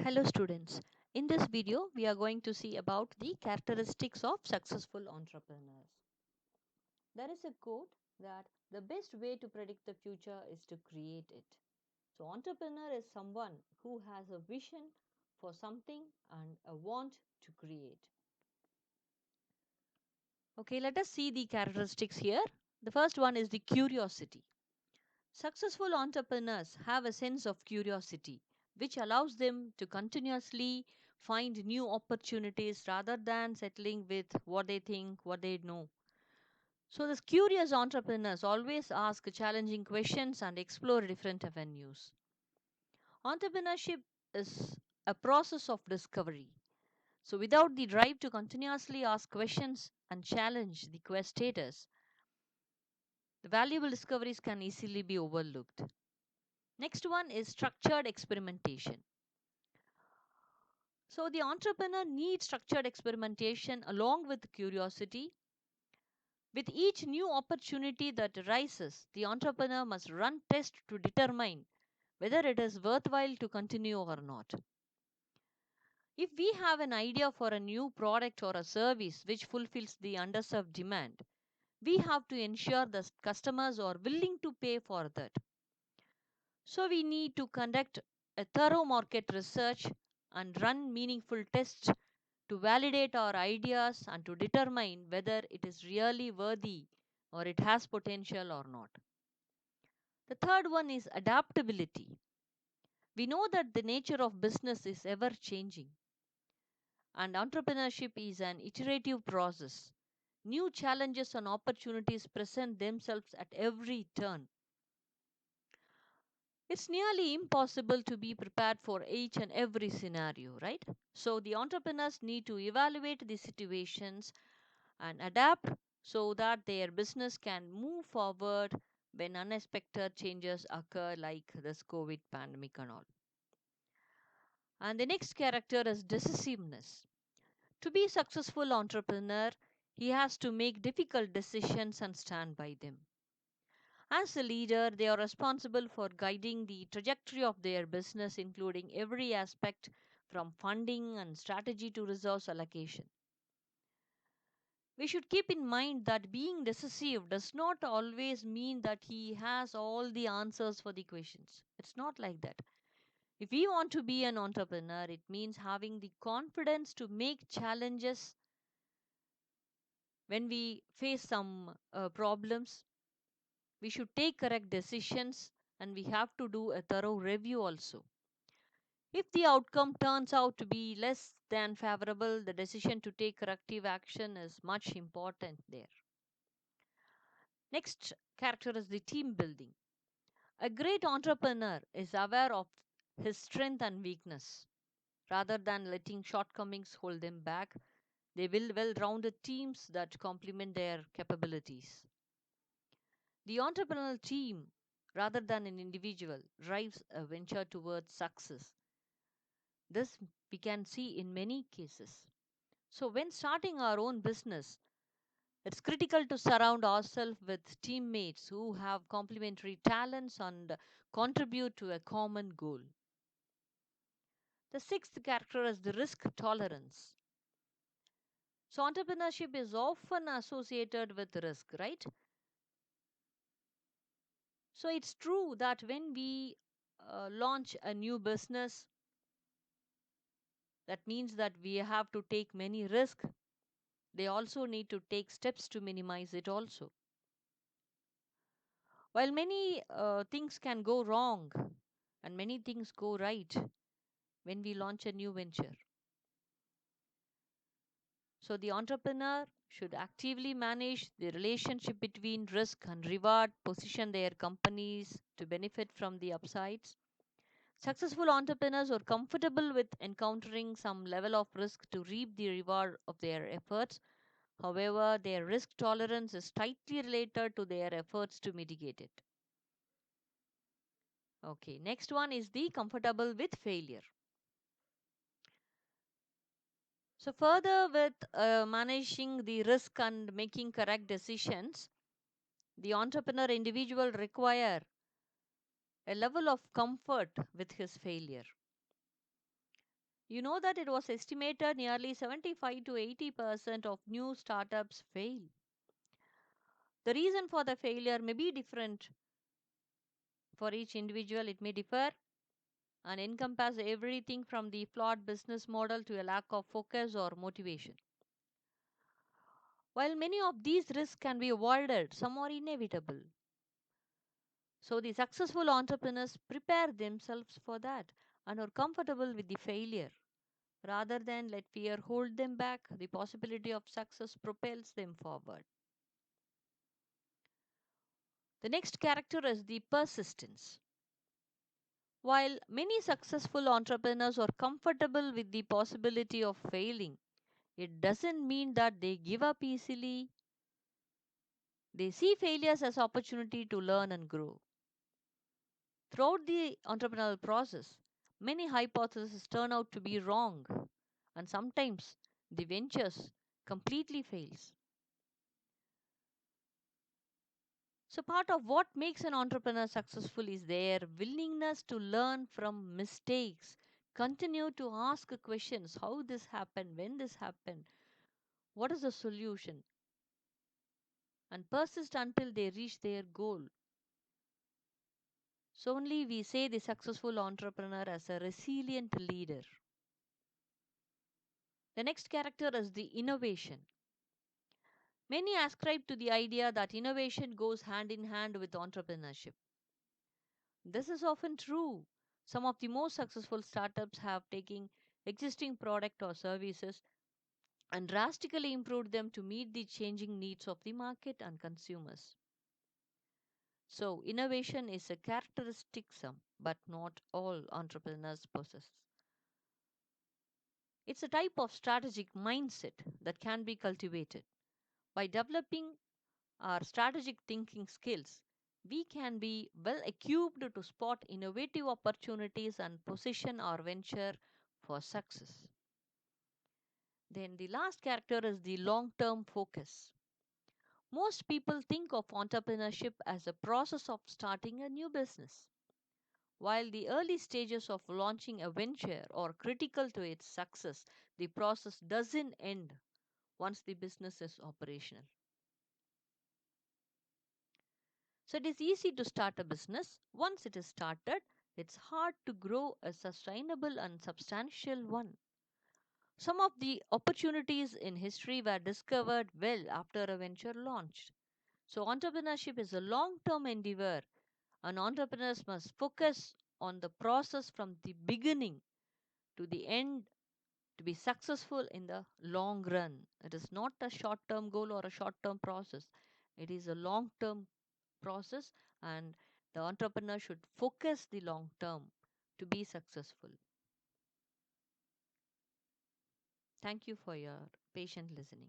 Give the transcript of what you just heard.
Hello students. In this video, we are going to see about the characteristics of successful entrepreneurs. There is a quote that the best way to predict the future is to create it. So entrepreneur is someone who has a vision for something and a want to create. Okay, let us see the characteristics here. The first one is the curiosity. Successful entrepreneurs have a sense of curiosity, which allows them to continuously find new opportunities rather than settling with what they think, what they know. So, these curious entrepreneurs always ask challenging questions and explore different avenues. Entrepreneurship is a process of discovery. So, without the drive to continuously ask questions and challenge the quest status, the valuable discoveries can easily be overlooked. Next one is structured experimentation. So the entrepreneur needs structured experimentation along with curiosity. With each new opportunity that arises, the entrepreneur must run tests to determine whether it is worthwhile to continue or not. If we have an idea for a new product or a service which fulfills the underserved demand, we have to ensure that customers are willing to pay for that. So we need to conduct a thorough market research and run meaningful tests to validate our ideas and to determine whether it is really worthy or it has potential or not. The third one is adaptability. We know that the nature of business is ever changing and entrepreneurship is an iterative process. New challenges and opportunities present themselves at every turn. It's nearly impossible to be prepared for each and every scenario, right? So the entrepreneurs need to evaluate the situations and adapt so that their business can move forward when unexpected changes occur, like this COVID pandemic and all. And the next character is decisiveness. To be a successful entrepreneur, he has to make difficult decisions and stand by them. As a leader, they are responsible for guiding the trajectory of their business, including every aspect from funding and strategy to resource allocation. We should keep in mind that being decisive does not always mean that he has all the answers for the questions. It's not like that. If we want to be an entrepreneur, it means having the confidence to make challenges when we face some problems. We should take correct decisions and we have to do a thorough review also. If the outcome turns out to be less than favorable, the decision to take corrective action is much important there. Next character is the team building. A great entrepreneur is aware of his strength and weakness. Rather than letting shortcomings hold them back, they build well rounded teams that complement their capabilities. The entrepreneurial team, rather than an individual, drives a venture towards success. This we can see in many cases. So, when starting our own business, it's critical to surround ourselves with teammates who have complementary talents and contribute to a common goal. The sixth character is the risk tolerance. So, entrepreneurship is often associated with risk, right? So, it's true that when we launch a new business, that means that we have to take many risks. They also need to take steps to minimize it, also. While many things can go wrong and many things go right when we launch a new venture. So, the entrepreneur should actively manage the relationship between risk and reward, position their companies to benefit from the upsides. Successful entrepreneurs are comfortable with encountering some level of risk to reap the reward of their efforts. However, their risk tolerance is tightly related to their efforts to mitigate it. Okay, next one is the comfortable with failure. So, further with managing the risk and making correct decisions, the entrepreneur individual require a level of comfort with his failure. You know that it was estimated nearly 75 to 80% of new startups fail. The reason for the failure may be different for each individual, it may differ and encompass everything from the flawed business model to a lack of focus or motivation. While many of these risks can be avoided, some are inevitable. So the successful entrepreneurs prepare themselves for that and are comfortable with the failure. Rather than let fear hold them back, the possibility of success propels them forward. The next character is the persistence. While many successful entrepreneurs are comfortable with the possibility of failing, it doesn't mean that they give up easily. They see failures as opportunity to learn and grow. Throughout the entrepreneurial process, many hypotheses turn out to be wrong, and sometimes the ventures completely fails. So part of what makes an entrepreneur successful is their willingness to learn from mistakes, continue to ask questions, how this happened, when this happened, what is the solution, and persist until they reach their goal. So only we say the successful entrepreneur as a resilient leader. The next character is the innovation. Many ascribe to the idea that innovation goes hand in hand with entrepreneurship. This is often true. Some of the most successful startups have taken existing product or services and drastically improved them to meet the changing needs of the market and consumers. So, innovation is a characteristic some, but not all entrepreneurs possess. It's a type of strategic mindset that can be cultivated. By developing our strategic thinking skills, we can be well equipped to spot innovative opportunities and position our venture for success. Then the last character is the long term focus. Most people think of entrepreneurship as a process of starting a new business. While the early stages of launching a venture are critical to its success, the process doesn't end once the business is operational. So it is easy to start a business. Once it is started, it's hard to grow a sustainable and substantial one. Some of the opportunities in history were discovered well after a venture launched. So entrepreneurship is a long-term endeavor, and entrepreneurs must focus on the process from the beginning to the end to be successful in the long run. It is not a short term goal or a short term process, it is a long term process, and the entrepreneur should focus the long term to be successful. Thank you for your patient listening.